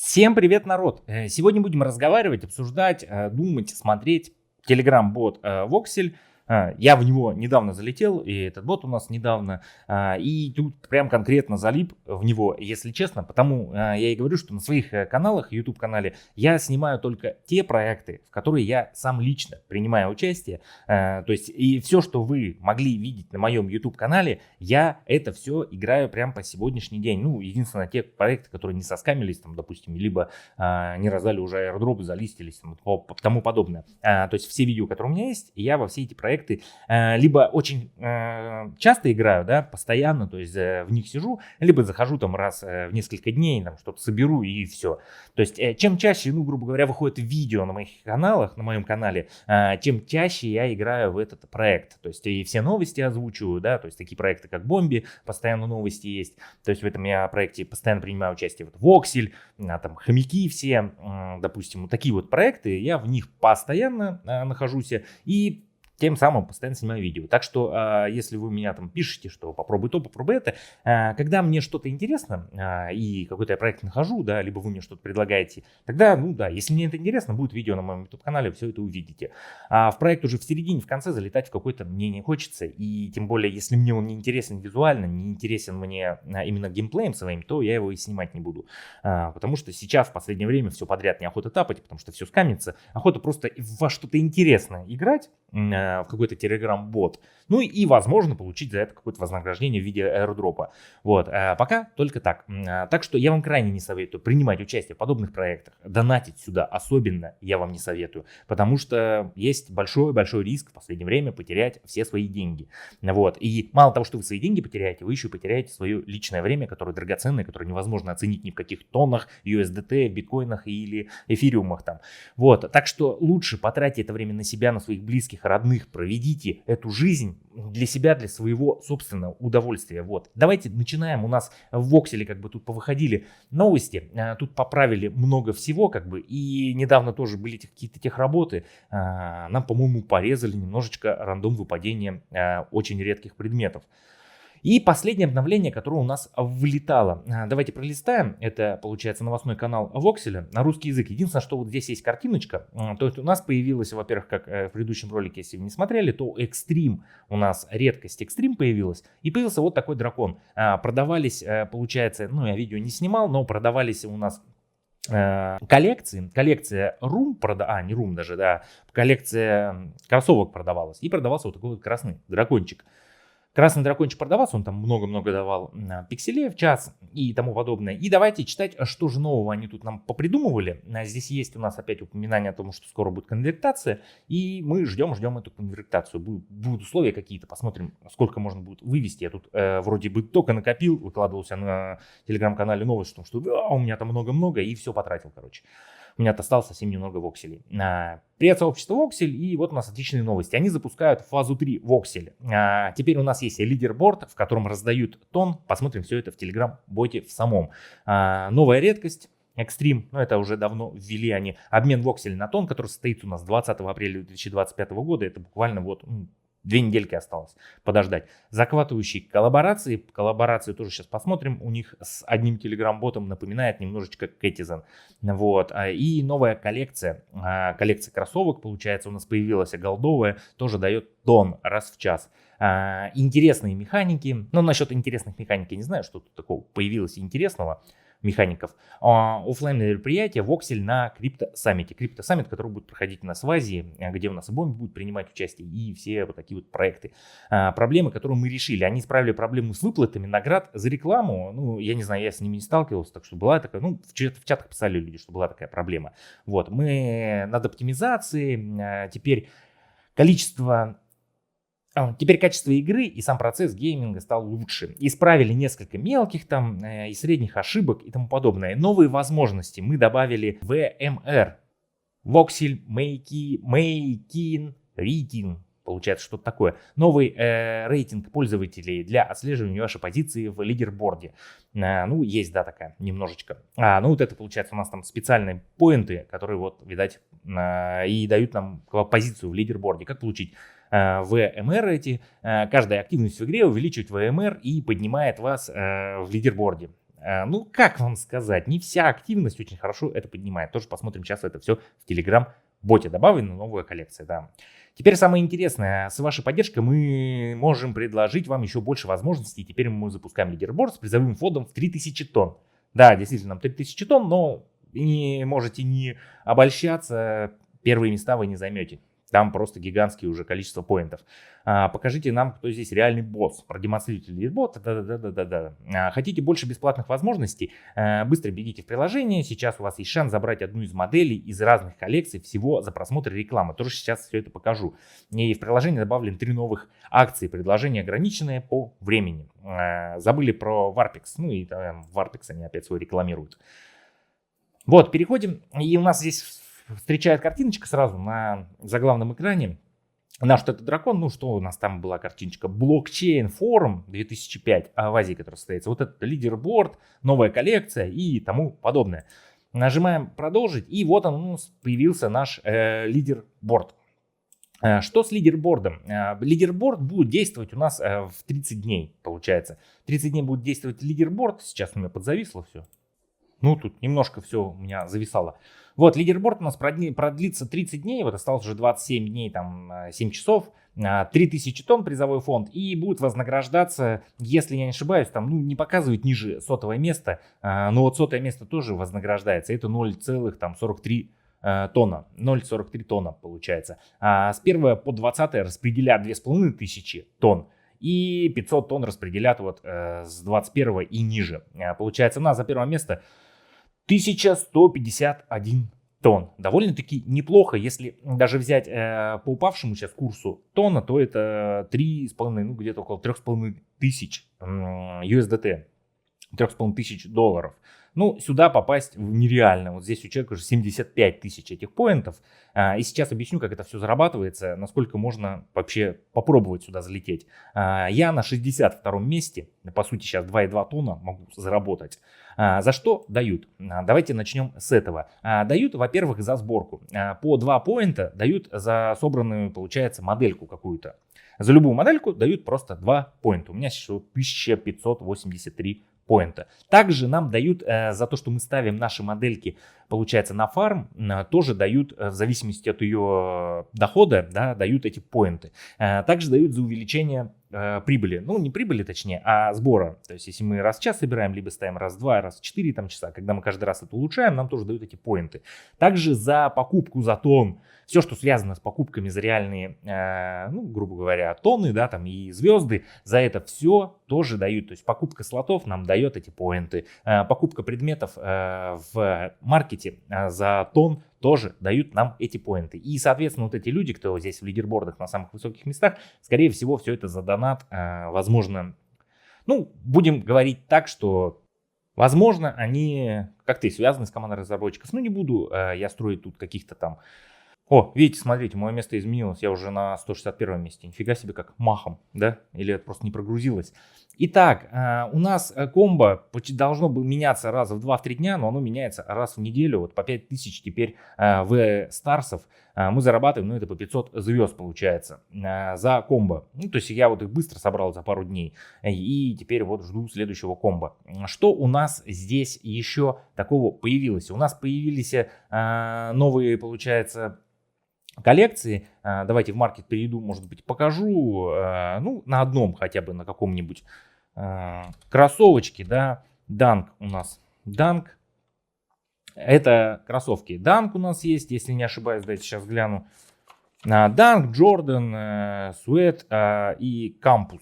Всем привет, народ! Сегодня будем разговаривать, обсуждать, думать, смотреть Telegram-бот Voxel. Я в него недавно залетел, и этот бот у нас недавно, и тут прям конкретно залип в него, если честно, потому я и говорю, что на своих каналах, YouTube-канале, я снимаю только те проекты, в которые я сам лично принимаю участие. То есть и все, что вы могли видеть на моем YouTube-канале, я это все играю прям по сегодняшний день. Ну, единственное, те проекты, которые не соскамились, там, допустим, либо не раздали уже аирдропы, залистились, там, тому подобное. То есть все видео, которые у меня есть, я во все эти проекты либо очень часто играю, да, постоянно, то есть в них сижу, либо захожу там раз в несколько дней, там что-то соберу и все. То есть чем чаще, ну, грубо говоря, выходит видео на моих каналах, на моем канале, тем чаще я играю в этот проект. То есть и все новости озвучиваю, да, то есть такие проекты, как Бомби, постоянно новости есть. То есть в этом я проекте постоянно принимаю участие. Вот Воксель, там хомяки все, допустим, вот такие вот проекты, я в них постоянно нахожусь и тем самым постоянно снимаю видео. Так что, если вы меня там пишете, что попробуй то, попробуй это, когда мне что-то интересно, и какой-то я проект нахожу, да, либо вы мне что-то предлагаете, тогда, ну да, если мне это интересно, будет видео на моем YouTube-канале, все это увидите. А в проект уже в середине, в конце залетать в какой-то мне не хочется, и тем более, если мне он не интересен визуально, не интересен мне именно геймплеем своим, то я его и снимать не буду. Потому что сейчас, в последнее время, все подряд неохота тапать, потому что все скамится, охота просто во что-то интересное играть, в какой-то Telegram-бот, ну и, возможно, получить за это какое-то вознаграждение в виде аирдропа. Вот, пока только так. Так что я вам крайне не советую принимать участие в подобных проектах, донатить сюда особенно я вам не советую, потому что есть большой-большой риск в последнее время потерять все свои деньги. Вот, и мало того, что вы свои деньги потеряете, вы еще потеряете свое личное время, которое драгоценное, которое невозможно оценить ни в каких тоннах, USDT, биткоинах или эфириумах там. Вот, так что лучше потратьте это время на себя, на своих близких, родных, проведите эту жизнь для себя, для своего собственного удовольствия. Вот. Давайте начинаем. У нас в Вокселе как бы тут повыходили новости, тут поправили много всего, как бы, и недавно тоже были какие-то техработы. Нам, по-моему, порезали немножечко рандом выпадения очень редких предметов. И последнее обновление, которое у нас вылетало. Давайте пролистаем. Это, получается, новостной канал Вокселя на русский язык. Единственное, что вот здесь есть картиночка. То есть у нас появилась, во-первых, как в предыдущем ролике, если вы не смотрели, то экстрим. У нас редкость экстрим появилась. И появился вот такой дракон. Продавались, получается, ну я видео не снимал, но продавались у нас коллекция Room, не Room даже, да, коллекция кроссовок продавалась. И продавался вот такой вот красный дракончик. Красный дракончик продавался, он там много-много давал пикселей в час и тому подобное. И давайте читать, что же нового они тут нам попридумывали. Здесь есть у нас опять упоминание о том, что скоро будет конвертация, и мы ждем эту конвертацию. Будут условия какие-то, посмотрим, сколько можно будет вывести. Я тут вроде бы только накопил, выкладывался на телеграм-канале новость, что у меня там много-много, и все потратил, короче. У меня осталось совсем немного вокселей. Привет, сообщество Воксель, и вот у нас отличные новости. Они запускают фазу 3 Воксель. Теперь у нас есть лидерборд, в котором раздают тон. Посмотрим все это в Telegram-боте в самом. Новая редкость. Экстрим, но это уже давно ввели они. Обмен Воксель на тон, который состоится у нас 20 апреля 2025 года. Это буквально вот 2 недельки осталось подождать. Захватывающие коллаборации. Коллаборации тоже сейчас посмотрим. У них с одним телеграм-ботом напоминает немножечко Кэтизен. Вот. И новая коллекция. Коллекция кроссовок, получается, у нас появилась голдовая. Тоже дает тон раз в час. Интересные механики. Ну, насчет интересных механик я не знаю, что тут такого появилось интересного. Механиков. Оффлайнное мероприятие Воксель на Крипто-саммите. Крипто-саммит, который будет проходить у нас в Азии, где у нас и Бомби будет принимать участие, и все вот такие вот проекты. Проблемы, которые мы решили. Они исправили проблему с выплатами наград за рекламу. Ну, я не знаю, я с ними не сталкивался, так что была такая, ну, в чатах писали люди, что была такая проблема. Вот, мы над оптимизацией, теперь качество игры и сам процесс гейминга стал лучше. Исправили несколько мелких там и средних ошибок и тому подобное. Новые возможности мы добавили VMR. Voxel Making Rating. Получается что-то такое. Новый рейтинг пользователей для отслеживания вашей позиции в лидерборде. Ну, есть, да, такая немножечко. Ну, вот это, получается, у нас там специальные поинты, которые, вот, видать, и дают нам позицию в лидерборде. Как получить VMR эти? Каждая активность в игре увеличивает VMR и поднимает вас в лидерборде. Ну, как вам сказать, не вся активность очень хорошо это поднимает. Тоже посмотрим сейчас это все в Telegram-боте. Добавлена новая коллекция, да. Теперь самое интересное. С вашей поддержкой мы можем предложить вам еще больше возможностей. Теперь мы запускаем лидерборд с призовым фондом в 3000 тонн. Да, действительно, 3000 тонн, но не можете не обольщаться. Первые места вы не займете. Там просто гигантское уже количество поинтов. Покажите нам, кто здесь реальный босс. Продемонстрируйте лидерборд. Да. Хотите больше бесплатных возможностей? Быстро бегите в приложение. Сейчас у вас есть шанс забрать одну из моделей из разных коллекций всего за просмотр рекламы. Тоже сейчас все это покажу. И в приложении добавлен 3 новых акции. Предложения ограниченные по времени. Забыли про Warpix. Ну и Warpix они опять свой рекламируют. Вот, переходим. И у нас здесь встречает картиночка сразу на заглавном экране. Наш это дракон, ну что у нас там была картиночка? Блокчейн форум 2005 в Азии, который состоится. Вот это лидерборд, новая коллекция и тому подобное. Нажимаем продолжить, и вот он у нас появился наш лидерборд. Что с лидербордом? Лидерборд будет действовать у нас в 30 дней, получается. 30 дней будет действовать лидерборд. Сейчас у меня подзависло все. Ну, тут немножко все у меня зависало. Вот, лидерборд у нас продлится 30 дней, вот осталось уже 27 дней, там 7 часов, 3000 тонн призовой фонд, и будет вознаграждаться, если я не ошибаюсь, там, ну, не показывают ниже сотого места, но вот сотое место тоже вознаграждается, это 0,43 тонна, 0,43 тонна получается. С 1 по 20 распределят 2500 тонн. И 500 тонн распределят вот с 21 и ниже. Получается, у нас за первое место 1151 тонн. Довольно-таки неплохо, если даже взять по упавшему сейчас курсу тонна, то это 3,5, ну где-то около 3500 USDT, 3500 долларов. Ну, сюда попасть нереально. Вот здесь у человека уже 75 тысяч этих поинтов. И сейчас объясню, как это все зарабатывается, насколько можно вообще попробовать сюда залететь. Я на 62-м месте, по сути, сейчас 2,2 тонна могу заработать. За что дают? Давайте начнем с этого. Дают, во-первых, за сборку. По 2 поинта дают за собранную, получается, модельку какую-то. За любую модельку дают просто 2 поинта. У меня сейчас 1583 поинта. Также нам дают за то, что мы ставим наши модельки, получается, на фарм, тоже дают, в зависимости от ее дохода, да, дают эти поинты. Также дают за увеличение прибыли. Ну, не прибыли, точнее, а сбора. То есть, если мы раз в час собираем, либо ставим раз в 2, раз в 4 там, часа, когда мы каждый раз это улучшаем, нам тоже дают эти поинты. Также за покупку за тонн, все, что связано с покупками за реальные, ну, грубо говоря, тонны, да, там и звезды, за это все тоже дают. То есть, покупка слотов нам дает эти поинты. Покупка предметов в маркете за тонн тоже дают нам эти поинты. И, соответственно, вот эти люди, кто здесь в лидербордах на самых высоких местах, скорее всего, все это за донат, возможно, ну, будем говорить так, что, возможно, они как-то и связаны с командой разработчиков. Ну, не буду я строить тут каких-то там... О, видите, смотрите, мое место изменилось, я уже на 161 месте. Нифига себе, как махом, да? Или это просто не прогрузилось. Итак, у нас комбо должно было меняться раз в 2-3 дня, но оно меняется раз в неделю. Вот по 5000 теперь в старсов мы зарабатываем, ну это по 500 звезд получается за комбо. Ну то есть я вот их быстро собрал за пару дней и теперь вот жду следующего комбо. Что у нас здесь еще такого появилось? У нас появились новые, получается, коллекции. Давайте в маркет перейду, может быть, покажу. Ну, на одном хотя бы, на каком-нибудь кроссовочке, да. Dunk у нас. Dunk. Это кроссовки. Dunk у нас есть, если не ошибаюсь, дайте сейчас гляну. Dunk, Jordan, Sweat и Campus.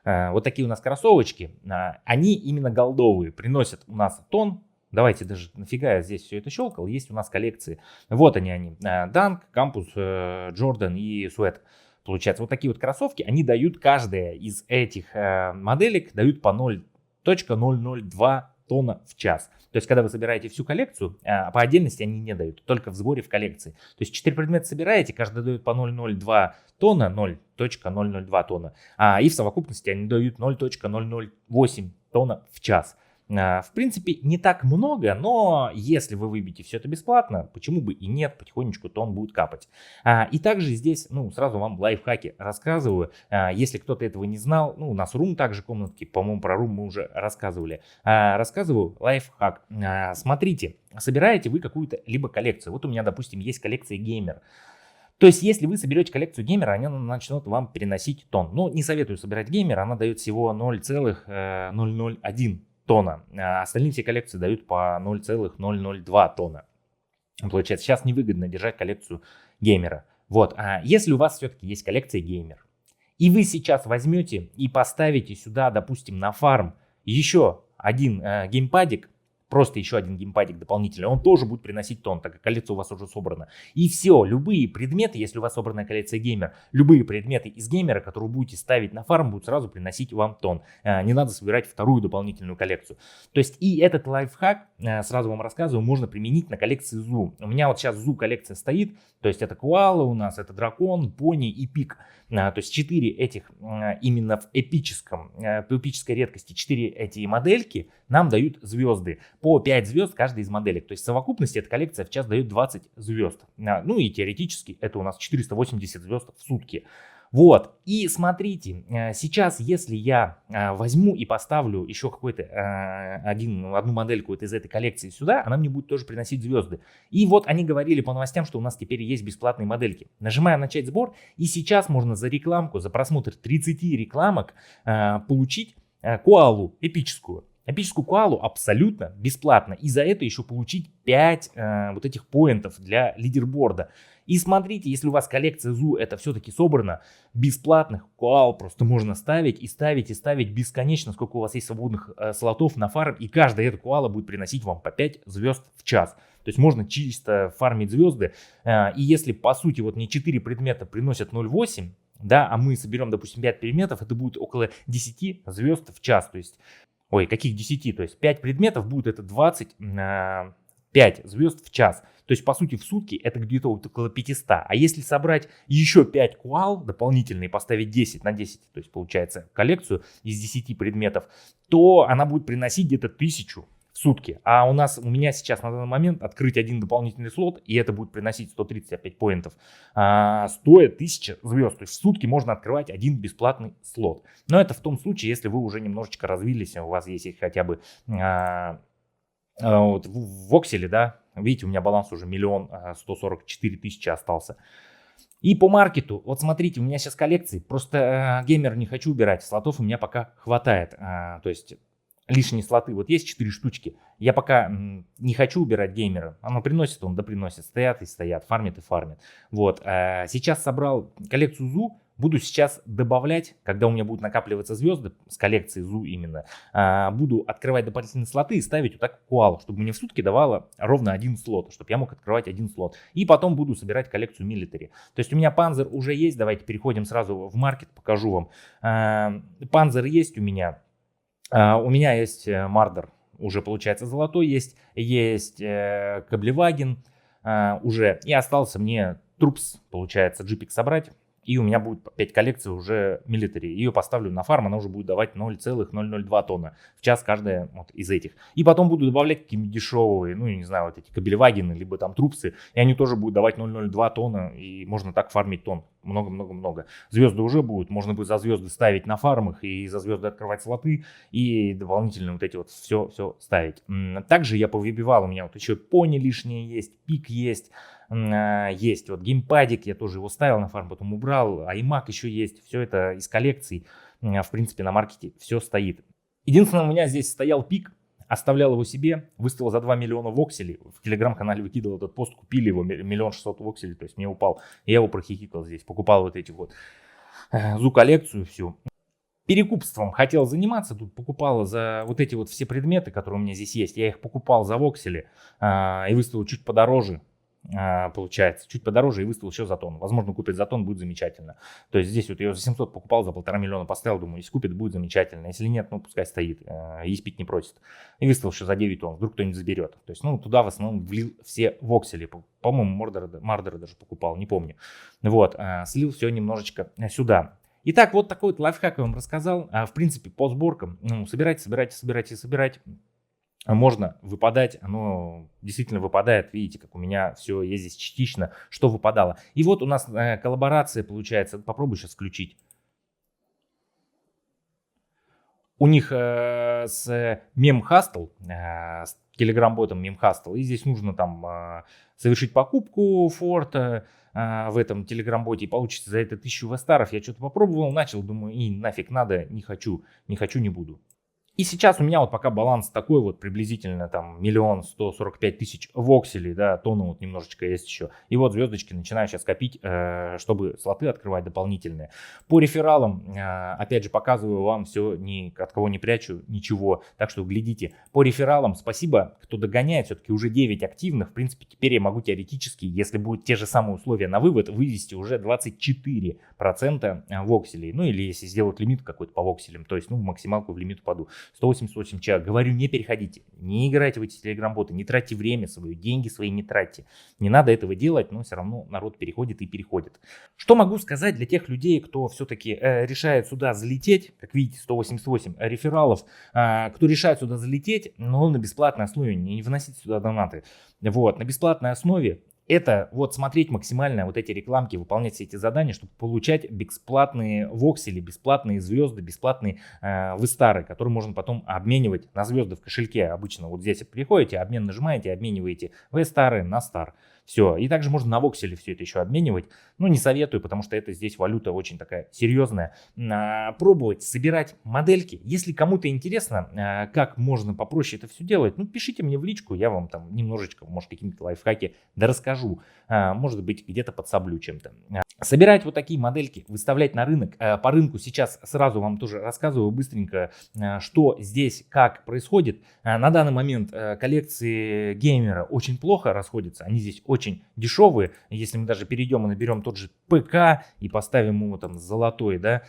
Вот такие у нас кроссовочки. Они именно голдовые. Приносят у нас тон. Давайте даже нафига я здесь все это щелкал. Есть у нас коллекции. Вот они. Dunk, Campus, Jordan и Sweat. Получается, вот такие вот кроссовки. Они дают, каждая из этих моделек дают по 0,002 тонна в час. То есть, когда вы собираете всю коллекцию, по отдельности они не дают, только в сборе в коллекции. То есть, 4 предмета собираете, каждый дает по 0,02 тонна, 0,002 тонна. И в совокупности они дают 0,008 тонна в час. В принципе, не так много, но если вы выбьете все это бесплатно, почему бы и нет, потихонечку тон будет капать. И также здесь, сразу вам лайфхаки рассказываю. Если кто-то этого не знал, у нас рум также комнатки, по-моему, про рум мы уже рассказывали. Рассказываю лайфхак. Смотрите, собираете вы какую-то либо коллекцию. Вот у меня, допустим, есть коллекция геймер. То есть, если вы соберете коллекцию геймера, она начнет вам переносить тон. Но не советую собирать геймера, она дает всего 0,001 тона. Остальные все коллекции дают по 0,002 тона. Получается, сейчас невыгодно держать коллекцию геймера. Вот, если у вас все-таки есть коллекция геймер, и вы сейчас возьмете и поставите сюда, допустим, на фарм еще один геймпадик, просто еще один геймпадик дополнительный, он тоже будет приносить тон, так как коллекция у вас уже собрана. И все, любые предметы, если у вас собранная коллекция геймер, любые предметы из геймера, которые вы будете ставить на фарм, будут сразу приносить вам тон. Не надо собирать вторую дополнительную коллекцию. То есть и этот лайфхак, сразу вам рассказываю, можно применить на коллекции ЗУ. У меня вот сейчас ЗУ коллекция стоит, то есть это коала у нас, это дракон, пони и пик. То есть 4 этих именно в эпической редкости, 4 эти модельки нам дают звезды. По 5 звезд каждой из моделек. То есть в совокупности эта коллекция в час дает 20 звезд. Ну и теоретически это у нас 480 звезд в сутки. Вот, и смотрите, сейчас, если я возьму и поставлю еще какой-то одну модельку из этой коллекции сюда, она мне будет тоже приносить звезды. И вот они говорили по новостям, что у нас теперь есть бесплатные модельки. Нажимаем начать сбор, и сейчас можно за рекламку, за просмотр 30 рекламок получить коалу эпическую. Эпическую коалу абсолютно бесплатно. И за это еще получить 5 вот этих поинтов для лидерборда. И смотрите, если у вас коллекция ЗУ это все-таки собрана, бесплатных коал просто можно ставить и ставить и ставить бесконечно, сколько у вас есть свободных слотов на фарм. И каждая эта коала будет приносить вам по 5 звезд в час. То есть можно чисто фармить звезды. И если по сути вот не 4 предмета приносят 0,8, да, а мы соберем, допустим, 5 предметов, это будет около 10 звезд в час. То есть ой, каких 10? То есть 5 предметов будет это 25 звезд в час. То есть, по сути, в сутки это где-то около 500. А если собрать еще 5 коал дополнительные, поставить 10 на 10, то есть, получается, коллекцию из 10 предметов, то она будет приносить где-то 1000 в сутки. А у меня сейчас на данный момент открыть один дополнительный слот, и это будет приносить 135 поинтов, стоит 1000 звезд. То есть в сутки можно открывать один бесплатный слот. Но это в том случае, если вы уже немножечко развились, у вас есть хотя бы вот в Вокселе, да, видите, у меня баланс уже 1 144 000 остался. И по маркету, вот смотрите, у меня сейчас коллекции, просто геймер не хочу убирать, слотов у меня пока хватает, то есть лишние слоты, вот есть 4 штучки, я пока не хочу убирать геймера, оно приносит, он да приносит, стоят и стоят, фармит и фармит. Вот, сейчас собрал коллекцию ЗУ, буду сейчас добавлять, когда у меня будут накапливаться звезды с коллекции ЗУ именно, буду открывать дополнительные слоты и ставить вот так коалу, чтобы мне в сутки давало ровно один слот, чтобы я мог открывать один слот. И потом буду собирать коллекцию милитари. То есть у меня панзер уже есть, давайте переходим сразу в маркет, покажу вам. Панзер есть у меня. У меня есть Мардер, уже получается золотой, есть Каблеваген уже, и остался мне Трупс, получается, джипик собрать, и у меня будет 5 коллекций уже милитари. Ее поставлю на фарм, она уже будет давать 0,002 тонна в час каждая вот из этих. И потом буду добавлять какие-нибудь дешевые, ну, я не знаю, вот эти Кабелевагены, либо там Трупсы, и они тоже будут давать 0,02 тонна, и можно так фармить тонн. Много-много-много. Звезды уже будут, можно будет за звезды ставить на фармах и за звезды открывать слоты и дополнительно вот эти вот все ставить. Также я повыбивал, у меня вот еще пони лишние есть, пик есть вот геймпадик, я тоже его ставил на фарм, потом убрал, аймак еще есть, все это из коллекций, в принципе на маркете все стоит. Единственное, у меня здесь стоял пик, оставлял его себе, выставил за 2 миллиона вокселей, в телеграм-канале выкидывал этот пост, купили его 1 600 000 вокселей, то есть мне упал, я его прохихикал здесь, покупал вот эти вот ЗУ-коллекцию всю. Перекупством хотел заниматься, тут покупал за вот эти вот все предметы, которые у меня здесь есть, я их покупал за воксели и выставил чуть подороже. Получается, чуть подороже и выставил еще за тонн. Возможно, купить за тонн будет замечательно. То есть здесь вот я за 700 покупал, за 1,5 миллиона поставил, думаю, если купит, будет замечательно. Если нет, ну пускай стоит, есть пить не просит. И выставил еще за 9 тонн, вдруг кто-нибудь заберет. То есть, ну, туда в основном влил все воксели. По-моему, Мардера даже покупал, не помню. Вот, слил все немножечко сюда. Итак, вот такой вот лайфхак я вам рассказал. В принципе, по сборкам, ну, собирайте. можно выпадать, оно действительно выпадает, видите, как у меня все есть здесь частично, что выпадало. И вот у нас коллаборация получается, попробую сейчас включить. У них с Memhustle, с Telegram-ботом Memhustle, и здесь нужно там совершить покупку форта в этом Telegram-боте, и получится за это 1000 вестаров. Я что-то попробовал, начал, думаю, и нафиг надо, не хочу, не буду. И сейчас у меня вот пока баланс такой вот приблизительно там 1 145 000 вокселей, да, тонна вот немножечко есть еще. И вот звездочки начинаю сейчас копить, чтобы слоты открывать дополнительные. По рефералам, опять же, показываю вам все, ни от кого не прячу, ничего. Так что глядите. По рефералам спасибо, кто догоняет, все-таки уже 9 активных. В принципе, теперь я могу теоретически, если будут те же самые условия на вывод, вывести уже 24% вокселей. Ну или если сделать лимит какой-то по вокселям, то есть, ну, максималку в лимит упаду. 188 человек. Говорю, не переходите, не играйте в эти телеграм-боты, не тратьте время свое, деньги свои не тратьте. Не надо этого делать, но все равно народ переходит и переходит. Что могу сказать для тех людей, кто все-таки решает сюда залететь, как видите, 188 рефералов, кто решает сюда залететь, но на бесплатной основе, не вносить сюда донаты. Вот, на бесплатной основе это вот смотреть максимально вот эти рекламки, выполнять все эти задания, чтобы получать бесплатные воксели, бесплатные звезды, бесплатные выстары, которые можно потом обменивать на звезды в кошельке. Обычно вот здесь приходите, обмен нажимаете, обмениваете выстары на стар. Все. И также можно на вокселе все это еще обменивать. Но не советую, потому что это здесь валюта очень такая серьезная. Пробовать собирать модельки. Если кому-то интересно, как можно попроще это все делать, ну пишите мне в личку, я вам там немножечко, может, какие-то лайфхаки да расскажу. Может быть, где-то подсоблю чем-то. Собирать вот такие модельки, выставлять на рынок. По рынку сейчас сразу вам тоже рассказываю быстренько, что здесь, как происходит. На данный момент коллекции геймера очень плохо расходятся. Они здесь очень дешевые. Если мы даже перейдем и наберем тот же ПК и поставим его там золотой, да,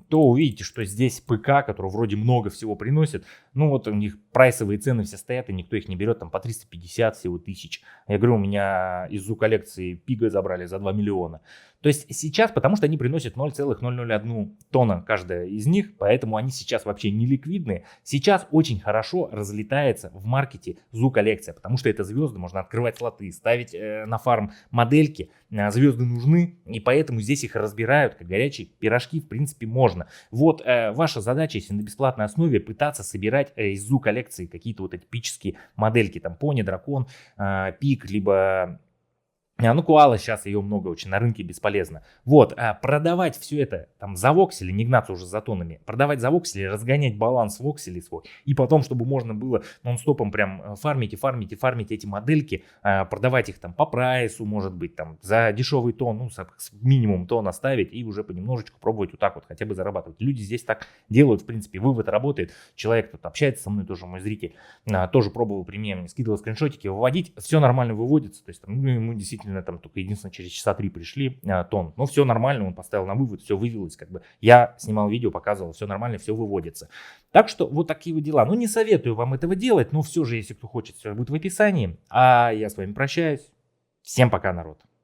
то увидите, что здесь ПК, который вроде много всего приносит, ну вот у них прайсовые цены все стоят, и никто их не берет, там по 350 всего тысяч. Я говорю, у меня из ЗУ коллекции Пига забрали за 2 миллиона. То есть сейчас, потому что они приносят 0,001 тонна каждая из них, поэтому они сейчас вообще не ликвидные. Сейчас очень хорошо разлетается в маркете ЗУ коллекция, потому что это звезды, можно открывать слоты, ставить на фарм модельки, звезды нужны, и поэтому здесь их разбирают, как горячие пирожки, в принципе, можно. Вот ваша задача, если на бесплатной основе, пытаться собирать из ЗУ коллекции какие-то вот эпические модельки, там пони, дракон, пик, либо... Ну, Куала сейчас ее много очень, на рынке бесполезно. Вот, продавать все это там за воксели, не гнаться уже за тоннами, продавать за воксели, разгонять баланс вокселей свой, и потом, чтобы можно было нон-стопом прям фармить эти модельки, продавать их там по прайсу, может быть, там за дешевый тон, ну, минимум тон оставить и уже понемножечку пробовать вот так вот хотя бы зарабатывать. Люди здесь так делают, в принципе, вывод работает. Человек тут общается со мной, тоже мой зритель, тоже пробовал при мне, скидывал скриншотики, выводить, все нормально выводится, то есть там, ну, ему действительно там только единственное через часа 3 пришли тон. Но все нормально, он поставил на вывод, все вывелось, как бы я снимал видео, показывал, все нормально, все выводится. Так что вот такие вот дела. Ну не советую вам этого делать, но все же, если кто хочет, все будет в описании. А я с вами прощаюсь. Всем пока, народ.